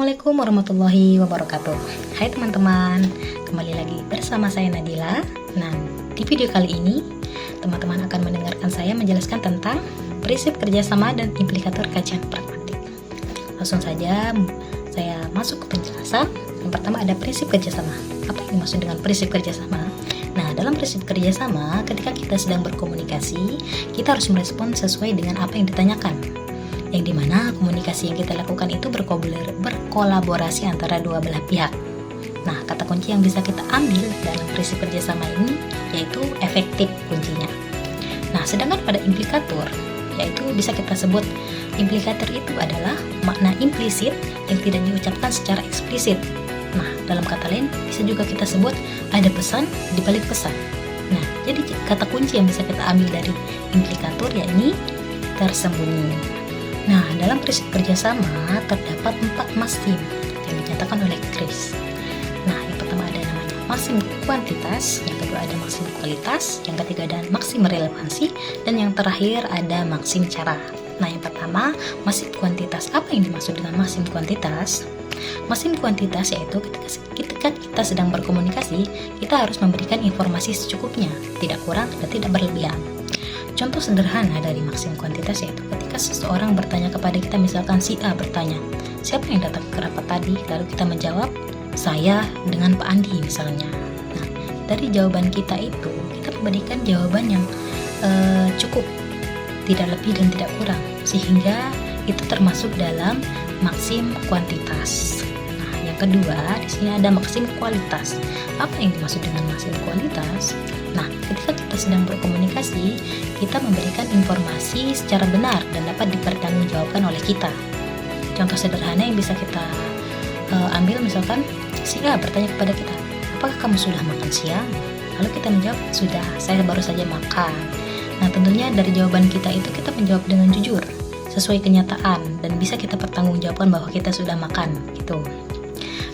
Assalamualaikum warahmatullahi wabarakatuh. Hai teman-teman, kembali lagi bersama saya Nadila. Nah, di video kali ini teman-teman akan mendengarkan saya menjelaskan tentang prinsip kerjasama dan implikator kajian pragmatik. Langsung saja saya masuk ke penjelasan. Yang pertama ada prinsip kerjasama. Apa yang dimaksud dengan prinsip kerjasama? Nah, dalam prinsip kerjasama, ketika kita sedang berkomunikasi, kita harus merespon sesuai dengan apa yang ditanyakan. Yang dimana komunikasi yang kita lakukan itu berkolaborasi antara dua belah pihak. Nah, kata kunci yang bisa kita ambil dalam prinsip kerjasama ini yaitu efektif kuncinya. Nah, sedangkan pada implikator, yaitu bisa kita sebut implikator itu adalah makna implisit yang tidak diucapkan secara eksplisit. Nah, dalam kata lain bisa juga kita sebut ada pesan di balik pesan. Nah, jadi kata kunci yang bisa kita ambil dari implikator yakni tersembunyi. Nah, dalam prinsip kerjasama terdapat 4 maksim yang dinyatakan oleh Chris. Nah, yang pertama ada namanya maksim kuantitas, yang kedua ada maksim kualitas, yang ketiga ada maksim relevansi, dan yang terakhir ada maksim cara. Nah, yang pertama, maksim kuantitas. Apa yang dimaksud dengan maksim kuantitas? Maksim kuantitas yaitu ketika kita sedang berkomunikasi, kita harus memberikan informasi secukupnya, tidak kurang dan tidak berlebihan. Contoh sederhana dari maksim kuantitas yaitu ketika seseorang bertanya kepada kita, misalkan si A bertanya, siapa yang datang ke rapat tadi? Lalu kita menjawab, saya dengan Pak Andi misalnya. Nah, dari jawaban kita itu, kita memberikan jawaban yang cukup, tidak lebih dan tidak kurang, sehingga itu termasuk dalam maksim kuantitas. Nah, yang kedua, di sini ada maksim kualitas. Apa yang dimaksud dengan maksim kualitas? Nah, ketika kita sedang berkomunikasi, kita memberikan informasi secara benar dan dapat dipertanggungjawabkan oleh kita. Contoh sederhana yang bisa kita ambil, misalkan si A bertanya kepada kita, apakah kamu sudah makan siang? Lalu kita menjawab, sudah, saya baru saja makan. Nah, tentunya dari jawaban kita itu kita menjawab dengan jujur, sesuai kenyataan, dan bisa kita pertanggungjawabkan bahwa kita sudah makan, gitu.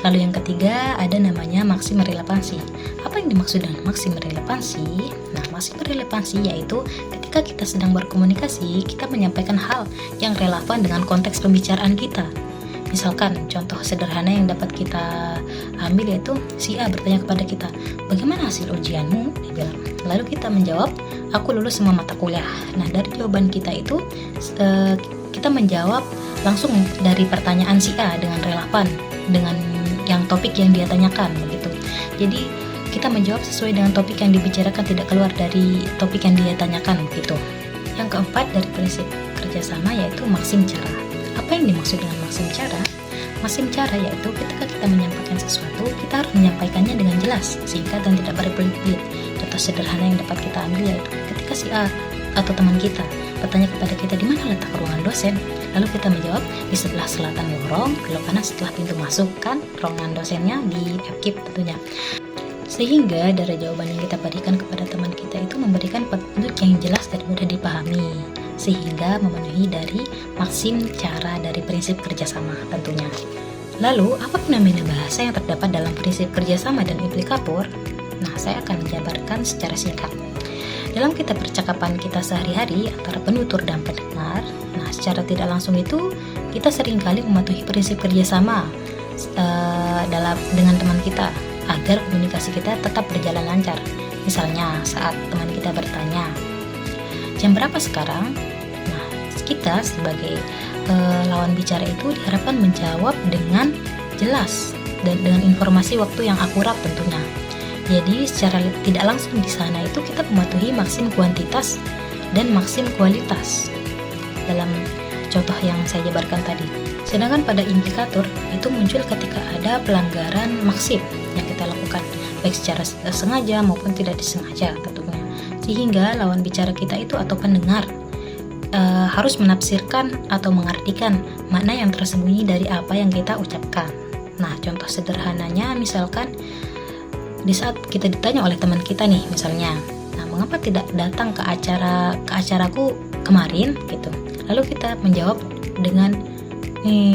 Lalu yang ketiga ada namanya maksim relevansi. Apa yang dimaksud dengan maksim relevansi? Nah, maksim relevansi yaitu ketika kita sedang berkomunikasi, kita menyampaikan hal yang relevan dengan konteks pembicaraan kita. Misalkan contoh sederhana yang dapat kita ambil yaitu si A bertanya kepada kita, bagaimana hasil ujianmu? Dia bilang. Lalu kita menjawab, aku lulus semua mata kuliah. Nah, dari jawaban kita itu kita menjawab langsung dari pertanyaan si A dengan relevan dengan yang topik yang dia tanyakan begitu. Jadi kita menjawab sesuai dengan topik yang dibicarakan, tidak keluar dari topik yang dia tanyakan begitu. Yang keempat dari prinsip kerjasama yaitu maksim cara. Apa yang dimaksud dengan maksim cara? Maksim cara yaitu ketika kita menyampaikan sesuatu, kita harus menyampaikannya dengan jelas sehingga dan tidak berbelit-belit. Contoh sederhana yang dapat kita ambil yaitu ketika si A atau teman kita bertanya kepada kita di mana letak ruangan dosen, lalu kita menjawab di sebelah selatan lorong, belok kanan setelah pintu masuk, kan ruangan dosennya di FKIP tentunya. Sehingga dari jawaban yang kita berikan kepada teman kita itu memberikan petunjuk yang jelas dan mudah dipahami, sehingga memenuhi dari maksim cara dari prinsip kerjasama tentunya. Lalu, apa fenomena bahasa yang terdapat dalam prinsip kerjasama dan implikator? Nah, saya akan menjabarkan secara singkat. Dalam kita percakapan kita sehari-hari antara penutur dan pendengar, nah secara tidak langsung itu kita seringkali mematuhi prinsip kerjasama dengan teman kita agar komunikasi kita tetap berjalan lancar. Misalnya saat teman kita bertanya, jam berapa sekarang? Nah, kita sebagai lawan bicara itu diharapkan menjawab dengan jelas dan dengan informasi waktu yang akurat tentunya. Jadi secara tidak langsung di sana itu kita mematuhi maksim kuantitas dan maksim kualitas dalam contoh yang saya jabarkan tadi. Sedangkan pada implikator itu muncul ketika ada pelanggaran maksim yang kita lakukan, baik secara sengaja maupun tidak disengaja tentunya. Sehingga lawan bicara kita itu atau pendengar harus menafsirkan atau mengartikan makna yang tersembunyi dari apa yang kita ucapkan. Nah, contoh sederhananya misalkan di saat kita ditanya oleh teman kita nih misalnya, nah mengapa tidak datang ke acaraku kemarin gitu. Lalu kita menjawab dengan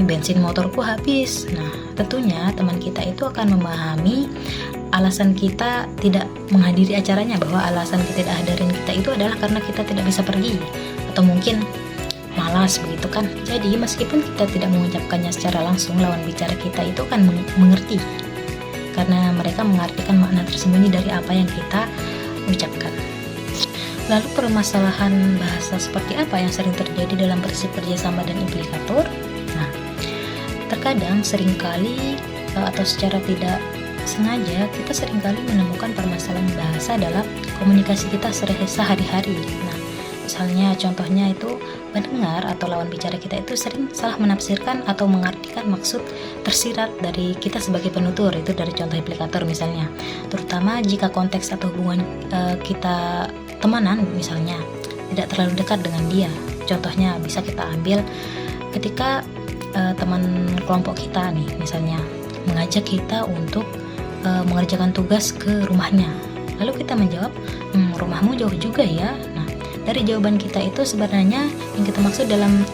bensin motorku habis. Nah, tentunya teman kita itu akan memahami alasan kita tidak menghadiri acaranya, bahwa alasan kita tidak hadirin kita itu adalah karena kita tidak bisa pergi, atau mungkin malas begitu kan. Jadi meskipun kita tidak mengucapkannya secara langsung, lawan bicara kita itu akan mengerti, karena mereka mengartikan makna tersembunyi dari apa yang kita ucapkan. Lalu permasalahan bahasa seperti apa yang sering terjadi dalam prinsip kerjasama dan implikator? Nah, terkadang seringkali atau secara tidak sengaja kita seringkali menemukan permasalahan bahasa dalam komunikasi kita sehari-hari. Nah, misalnya contohnya itu pendengar atau lawan bicara kita itu sering salah menafsirkan atau mengartikan maksud tersirat dari kita sebagai penutur, itu dari contoh implikator misalnya. Terutama jika konteks atau hubungan kita temanan misalnya tidak terlalu dekat dengan dia. Contohnya bisa kita ambil ketika teman kelompok kita nih misalnya mengajak kita untuk mengerjakan tugas ke rumahnya. Lalu kita menjawab, rumahmu jauh juga ya. Nah, dari jawaban kita itu sebenarnya yang kita maksud dalam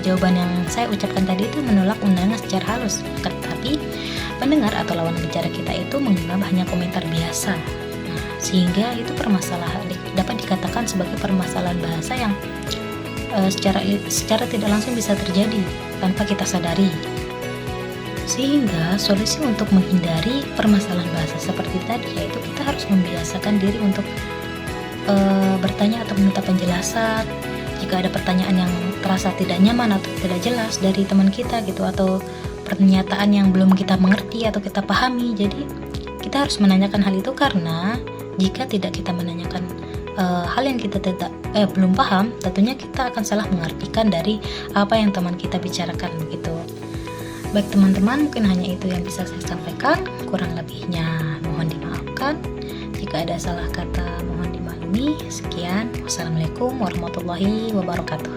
jawaban yang saya ucapkan tadi itu menolak undangan secara halus. Tetapi pendengar atau lawan bicara kita itu menganggap hanya komentar biasa. Nah, sehingga itu permasalahan dapat dikatakan sebagai permasalahan bahasa yang secara tidak langsung bisa terjadi tanpa kita sadari. Sehingga solusi untuk menghindari permasalahan bahasa seperti tadi yaitu kita harus membiasakan diri untuk bertanya atau meminta penjelasan jika ada pertanyaan yang terasa tidak nyaman atau tidak jelas dari teman kita gitu, atau pernyataan yang belum kita mengerti atau kita pahami. Jadi kita harus menanyakan hal itu, karena jika tidak kita menanyakan hal yang kita belum paham, tentunya kita akan salah mengartikan dari apa yang teman kita bicarakan begitu. Baik teman-teman, mungkin hanya itu yang bisa saya sampaikan. Kurang lebihnya mohon dimaafkan. Jika ada salah kata mohon dimaklumi. Sekian, wassalamualaikum warahmatullahi wabarakatuh.